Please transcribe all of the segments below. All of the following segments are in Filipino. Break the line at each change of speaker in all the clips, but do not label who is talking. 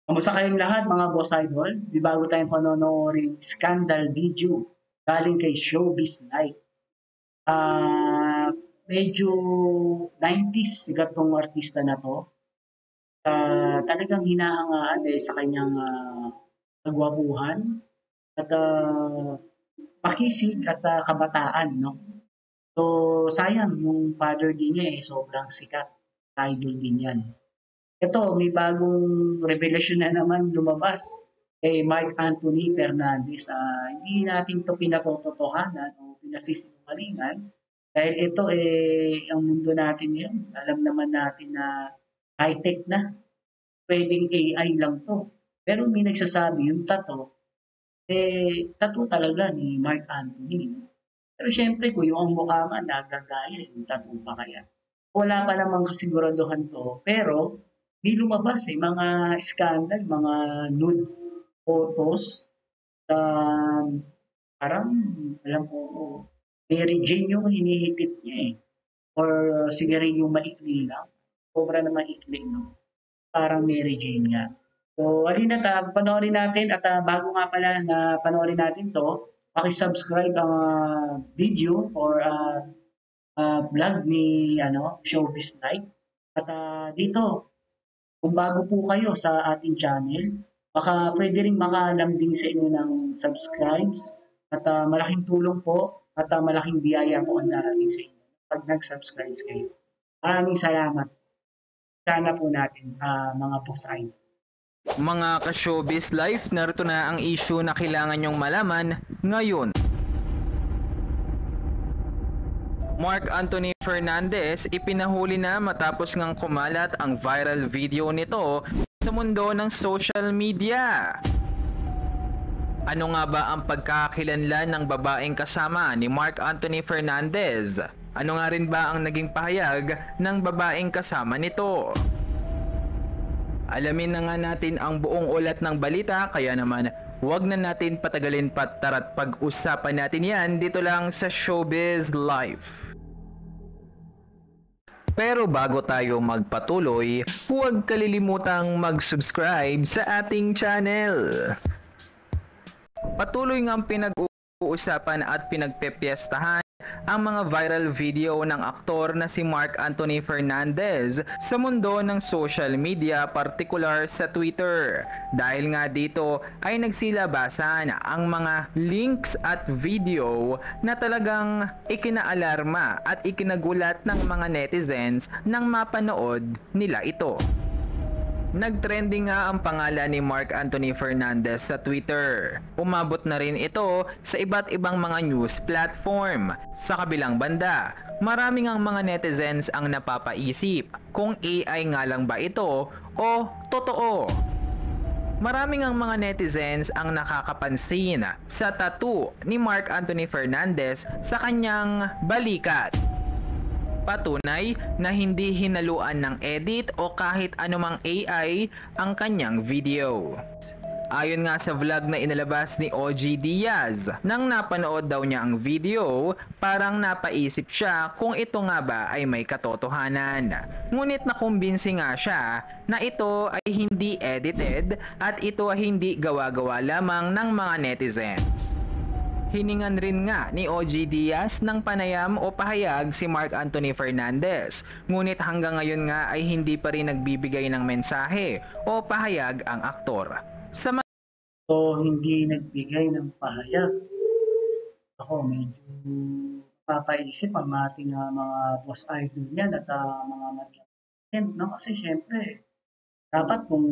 Kamusta kayong lahat mga boss idol? May bago tayong panonooring scandal video galing kay Showbiz Life. Ah, medyo 90s sigat tong artista na 'to. Talagang hinahangaan dahil sa kanyang kagwapuhan at pakisig at kabataan, no? So, sayang yung father din niya sobrang sikat. Idol din yan. Ito, may bagong revelasyon na naman lumabas kay Mark Anthony Fernandez. Hindi natin ito pinatototohanan o pinasisinungalingan dahil ito ang mundo natin ngayon. Alam naman natin na high-tech na. Pwedeng AI lang to. Pero may nagsasabi yung tattoo talaga ni Mark Anthony. Pero syempre, kung yung ang mukha nga nagagaya, yung tattoo pa kaya. Wala pa namang kasiguraduhan to. Pero may lumabas mga scandal, mga nude photos. Parang, alam ko, Mary Jane yung hinihigit niya Or siguro yung maikli lang. Sobra na maikli, no? Parang Mary Jane nga. So, halina panoorin natin at bago nga pala na panoorin natin to, paki-subscribe ang video or vlog ni Showbiz Life. At dito, kung bago po kayo sa ating channel, baka pwede rin makalambing sa inyo ng subscribes at malaking tulong po at malaking biyaya po ang darating sa inyo pag nag-subscribe kayo. Maraming salamat. Sana po natin mga boss idol.
Mga ka-showbiz life, narito na ang issue na kailangan nyong malaman ngayon. Mark Anthony Fernandez ipinahuli na matapos ngang kumalat ang viral video nito sa mundo ng social media. Ano nga ba ang pagkakakilanlan ng babaeng kasama ni Mark Anthony Fernandez? Ano nga rin ba ang naging pahayag ng babaeng kasama nito? Alamin na nga natin ang buong ulat ng balita, kaya naman huwag na natin patagalin pa, tara't pag-usapan natin yan dito lang sa Showbiz Life. Pero bago tayo magpatuloy, huwag kalilimutang mag-subscribe sa ating channel. Patuloy ngang pinag-uusapan at pinagpepiestahan ang mga viral video ng aktor na si Mark Anthony Fernandez sa mundo ng social media, partikular sa Twitter. Dahil nga dito ay nagsilabasan ang mga links at video na talagang ikinaalarma at ikinagulat ng mga netizens nang mapanood nila ito. Nagtrending nga ang pangalan ni Mark Anthony Fernandez sa Twitter. Umabot na rin ito sa iba't ibang mga news platform. Sa kabilang banda, maraming ang mga netizens ang napapaisip kung AI nga lang ba ito o totoo. Maraming ang mga netizens ang nakakapansin sa tattoo ni Mark Anthony Fernandez sa kanyang balikat. Patunay na hindi hinaluan ng edit o kahit anumang AI ang kanyang video. Ayon nga sa vlog na inalabas ni OG Diaz, nang napanood daw niya ang video, parang napaisip siya kung ito nga ba ay may katotohanan. Ngunit nakumbinsi nga siya na ito ay hindi edited at ito ay hindi gawa-gawa lamang ng mga netizens. Hiningan rin nga ni OG Diaz ng panayam o pahayag si Mark Anthony Fernandez. Ngunit hanggang ngayon nga ay hindi pa rin nagbibigay ng mensahe o pahayag ang aktor.
So, hindi nagbigay ng pahayag. Ako, medyo papaisip ang ating mga boss idol niyan at mga madlang. No? Kasi syempre, dapat kung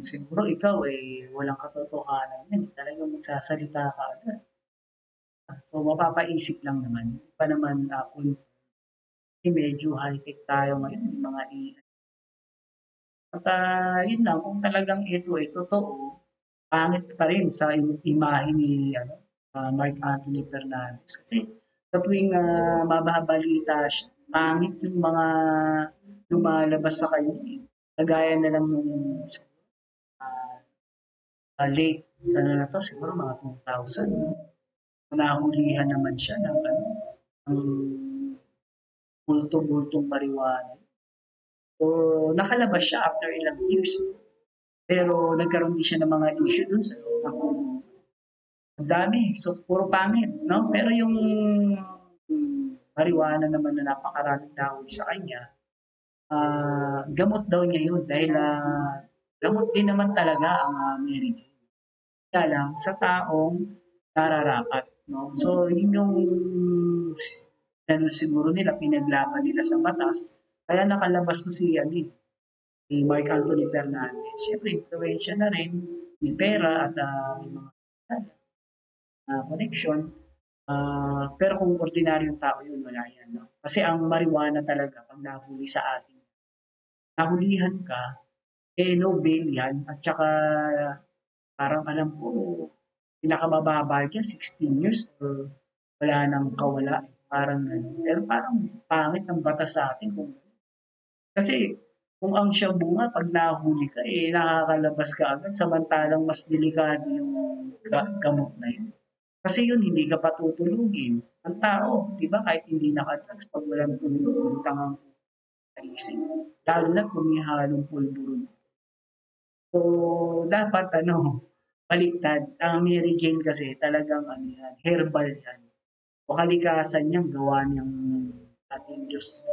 siguro ikaw walang katotohanan yan, talagang magsasalita ka agad. So, mapapaisip lang naman. Hindi pa naman kung medyo high-tech tayo ngayon, yung mga AI. At yun lang, kung talagang ito ay totoo, pangit pa rin sa imahe ni Mark Anthony Fernandez. Kasi sa tuwing mababalita siya, pangit yung mga lumalabas sa kanya. Kagaya na lang nung late, na to, siguro mga 2000. Nahulihan naman siya ng bultong-bultong marijuana. So, nakalabas siya after ilang years. Pero nagkaroon din siya ng mga issue dun sa loob ng ang dami. So, puro pangit, no? Pero yung marijuana naman na napakaraming nahuli sa kanya, gamot daw niya yun dahil gamot din naman talaga ang Mary Jane. Kaya lang, sa taong nararapat, no? So, yun yung ano siguro nila, pinaglaban nila sa batas. Kaya nakalabas na si, ano, si Mark Anthony Fernandez. Siyempre, influensya na rin, may pera at may mga connection. Pero kung ordinaryong tao yun, wala yan. No? Kasi ang marijuana talaga, pag nahuli sa atin, nahulihan ka, no bail yan. At saka, parang alam ko, pinakamababa dyan, 16 years or wala nang kawala. Parang ganun. Pero parang pangit ng batas sa atin. Kasi kung ang shabu nga, pag nahuli ka, nakakalabas ka agad. Samantalang mas delikado yung gamot na yun. Kasi yun, hindi ka patutulugin. Ang tao, di ba, kahit hindi nakadrugs, pag walang tulog, tangang kaisip. Lalo na kung may halong pulburon. So, dapat, baliktad. Ang Mary Jane kasi, talagang, herbal yan. O kalikasan niyang gawa niyang ating Diyos.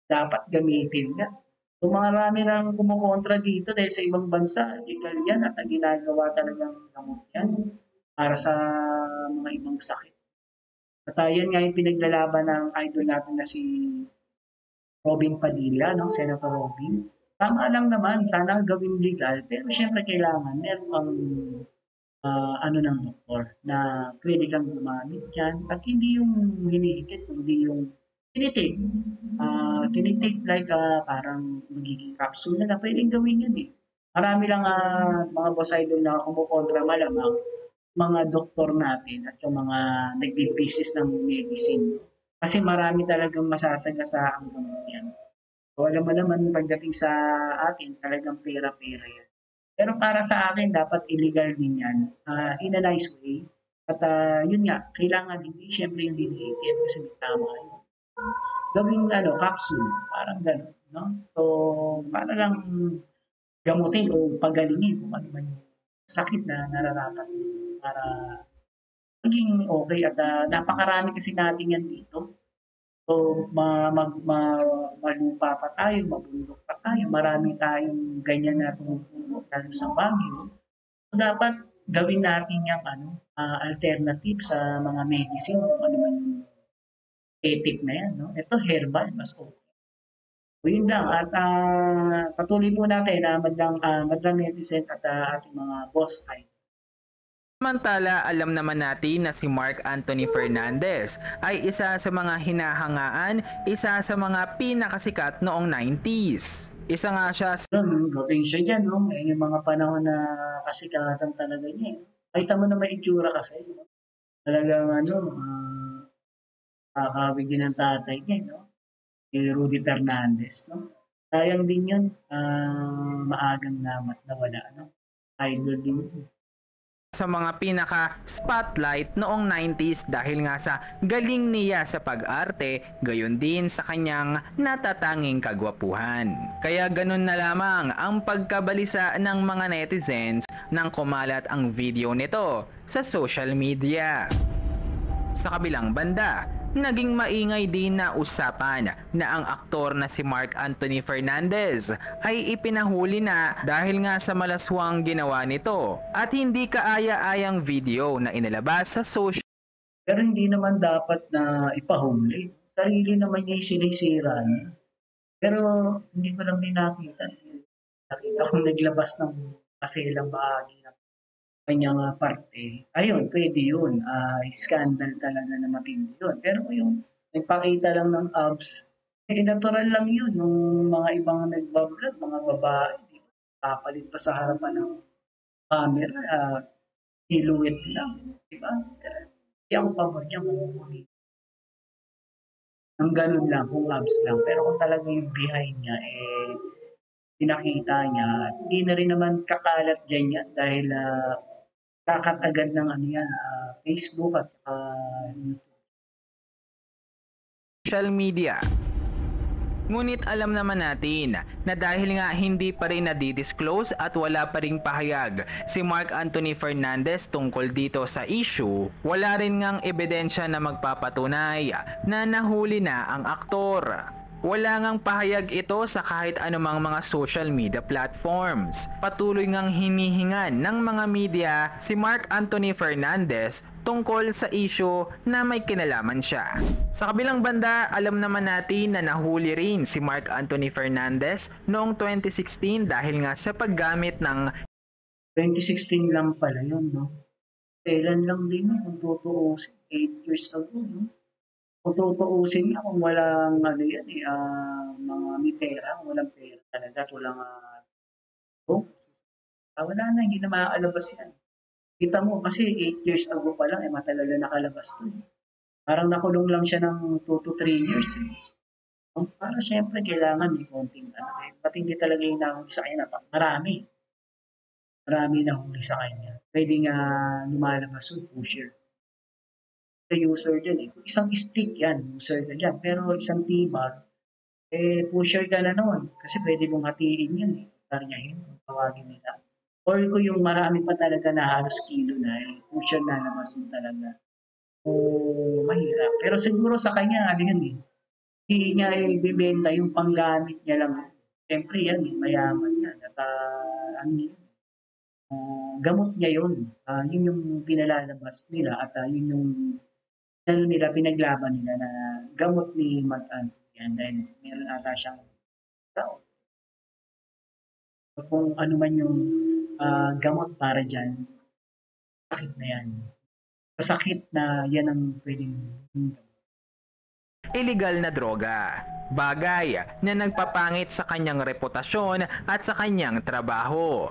Dapat gamitin nga. So, marami nang kumukontra dito dahil sa ibang bansa, legal yan at ang ginagawa talagang gamot yan para sa mga ibang sakit. At yan nga yung pinaglalaban ng idol natin na si Robin Padilla, no? Senator Robin. Tama lang naman, sana gawin legal, pero syempre kailangan meron kang ng doktor na pwede kang gumamit yan at hindi yung hinihikit, kundi yung tinitig. Tinitig like parang magiging capsule na pwedeng gawin yan eh. Marami lang mga boss idol na kumukontra malamang mga doktor natin at yung mga nagbibisis ng medicine. Kasi marami talagang masasaga ang gamot yan. So, alam mo naman pagdating sa atin, talagang pera-pera yan. Pero para sa akin, dapat illegal din yan in a nice way. At yun nga, kailangan hindi siyempre yung hinihitin kasi may tama yun. Gawing capsule, parang gano'n. No? So, para lang gamutin o pagalingin kung ano man yung sakit na nararapat para maging okay at napakarami kasi natin yan dito. So, malupa pa tayo, mabundok pa tayo, marami tayong ganyan na tumutubo lalo sa Baguio. So, dapat gawin natin yung alternative sa mga medicine kung ano man yung epic na yan. No? Ito herbal, mas okay. So, yun lang. At patuloy po natin na madlang netizen at ating mga boss ay
Samantala, alam naman natin na si Mark Anthony Fernandez ay isa sa mga hinahangaan, isa sa mga pinakasikat noong 90s. Isa nga siya sa
yun, galing siya dyan, no? Yung mga panahon na kasikatan talaga niya. Kahit mo na may itsura kasi. No? Talagang kakawig din ng tatay niya, no? Si Rudy Fernandez, no? Sayang din yun, maagang namat na wala, no? Idol din yun.
sa mga pinaka-spotlight noong 90s dahil nga sa galing niya sa pag-arte, gayon din sa kanyang natatanging kagwapuhan. Kaya ganun na lamang ang pagkabalisa ng mga netizens nang kumalat ang video nito sa social media. Sa kabilang banda, naging maingay din na usapan na ang aktor na si Mark Anthony Fernandez ay ipinahuli na dahil nga sa malaswang ginawa nito at hindi kaaya-ayang video na inilabas sa social.
Pero hindi naman dapat na ipahuli. Sarili naman niya yung sinisira niya. Pero hindi ko lang din nakita. Nakita ko naglabas ng kaselang bahagi ng kanyang parte. Ayun, pwede yun. Scandal talaga na matindi yun. Pero yung nagpakita lang ng abs, natural lang yun. Yung mga ibang nagbablog, mga babae, papalit pa sa harapan ng camera, silhouette lang. Diba? Pero hindi ako pabor niya mamumuli. Ang ganun lang, kung abs lang. Pero kung talaga yung behind niya, pinakita niya, hindi na rin naman kakalat dyan yan dahil kakat agad ng Facebook at YouTube.
Social media. Ngunit alam naman natin na dahil nga hindi pa rin nadidisclose at wala pa ring pahayag si Mark Anthony Fernandez tungkol dito sa issue, wala rin ngang ebidensya na magpapatunay na nahuli na ang aktor. Wala ngang pahayag ito sa kahit anumang mga social media platforms. Patuloy ngang hinihingan ng mga media si Mark Anthony Fernandez tungkol sa issue na may kinalaman siya. Sa kabilang banda, alam naman natin na nahuli rin si Mark Anthony Fernandez noong 2016 dahil nga sa paggamit ng
2016 lang pala yun, no? Kailan lang din yun, kung tutuusin, 8 years ago, no? Kung tutuusin nga, kung walang ano yan, mga may pera, kung walang pera talaga, at walang wala na, hindi na makakalabas yan. Kita mo, kasi 8 years ago pa lang, matagal na nakalabas to. Parang nakulong lang siya ng 2 to 3 years. Para syempre, kailangan may konting ba't hindi talaga yung nahuli sa kanya na marami. Marami nahuli sa kanya. Pwede nga lumalabas yung pusher. Sa user dyan Isang stick yan, user ka dyan. Pero isang tibag, pusher ka na noon. Kasi pwede mong hatiin yan Taryahin, tawagin nila. Or kung yung marami pa talaga na halos kilo na, pusher na naman talaga. Mahirap. Pero siguro sa kanya, hindi niya ibibenta yung panggamit niya lang. Siyempre yan, mayaman yan. At gamot niya yun. Yun yung pinalalabas nila at yun yung pinaglaban nila na gamot ni Mark Anthony. And then, meron ata siyang tao. Kung ano man yung gamot para dyan, sakit na yan. Sakit na yan ang pwedeng
illegal na droga. Bagay na nagpapangit sa kanyang reputasyon at sa kanyang trabaho.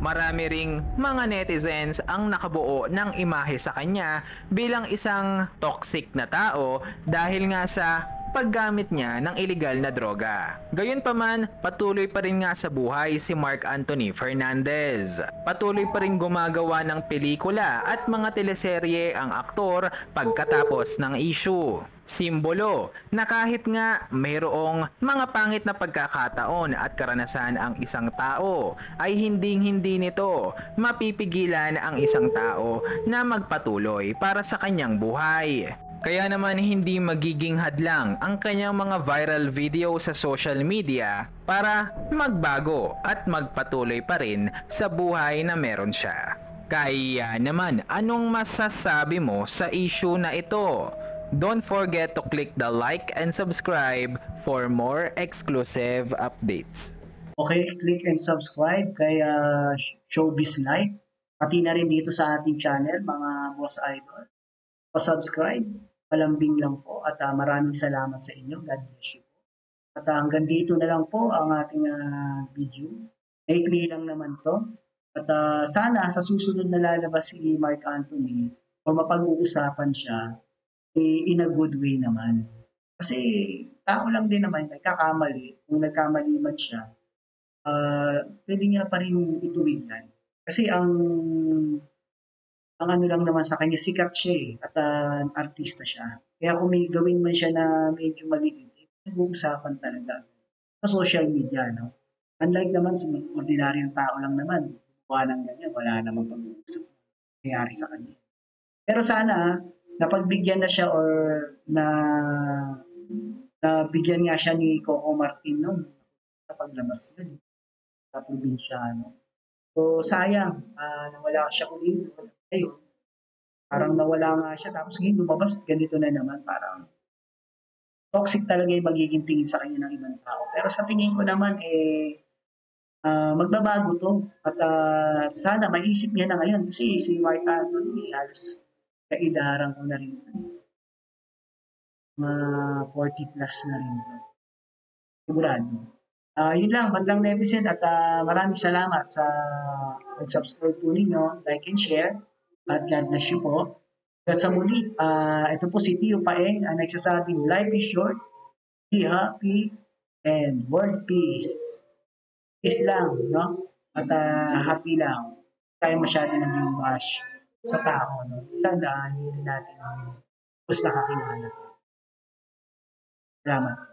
Marami ring mga netizens ang nakabuo ng imahe sa kanya bilang isang toxic na tao dahil nga sa paggamit niya ng illegal na droga. Gayunpaman, patuloy pa rin nga sa buhay si Mark Anthony Fernandez. Patuloy pa rin gumagawa ng pelikula at mga teleserye ang aktor pagkatapos ng issue. Simbolo na kahit nga mayroong mga pangit na pagkakataon at karanasan ang isang tao, ay hindi nito mapipigilan ang isang tao na magpatuloy para sa kanyang buhay. Kaya naman hindi magiging hadlang ang kanyang mga viral video sa social media para magbago at magpatuloy pa rin sa buhay na meron siya. Kaya naman, anong masasabi mo sa issue na ito? Don't forget to click the like and subscribe for more exclusive updates.
Okay, click and subscribe kay Showbiz Life. Pati na rin dito sa ating channel, mga boss idol. Pa-subscribe, palambing lang po at maraming salamat sa inyo. God bless you po. At hanggang dito na lang po ang ating video. Maikli lang naman to. At sana sa susunod na lalabas si Mark Anthony o mapag-uusapan siya in a good way naman. Kasi tao lang din naman, nagkakamali. Kung nagkamali man siya, pwede niya pa rin ituwid yan. Kasi ang ano lang naman sa kanya, sikat siya at artista siya. Kaya kung may gawin man siya na medyo maliit, nag-uusapan talaga sa social media, no? Unlike naman sa ordinaryong tao lang naman, buwan ng ganyan, wala namang pag-uusap nangyayari sa kanya. Pero sana, napagbigyan na siya or nabigyan nga siya ni Coco Martin noon paglabas yun sa probinsyano. So sayang, nawala siya ulit. Ayun, parang nawala nga siya tapos ngayon lumabas, ganito na naman. Parang toxic talaga yung magiging tingin sa kanya ng ibang tao. Pero sa tingin ko naman, magbabago to. At sana maisip niya na ngayon kasi si Mark Anthony halos kaidaran ko na rin. 40 plus na rin. Sigurado. Yun lang, bandang netizen at maraming salamat sa pag-subscribe po ninyo, like and share, at God bless you po. Hanggang sa muli, ito po si Tio Paeng ang nagsasabing life is short, be happy, and world peace. Peace lang, no? At happy lang. Tayo masyado naging bash sa tao, no? Sana hindi natin mas nakakilala. Salamat.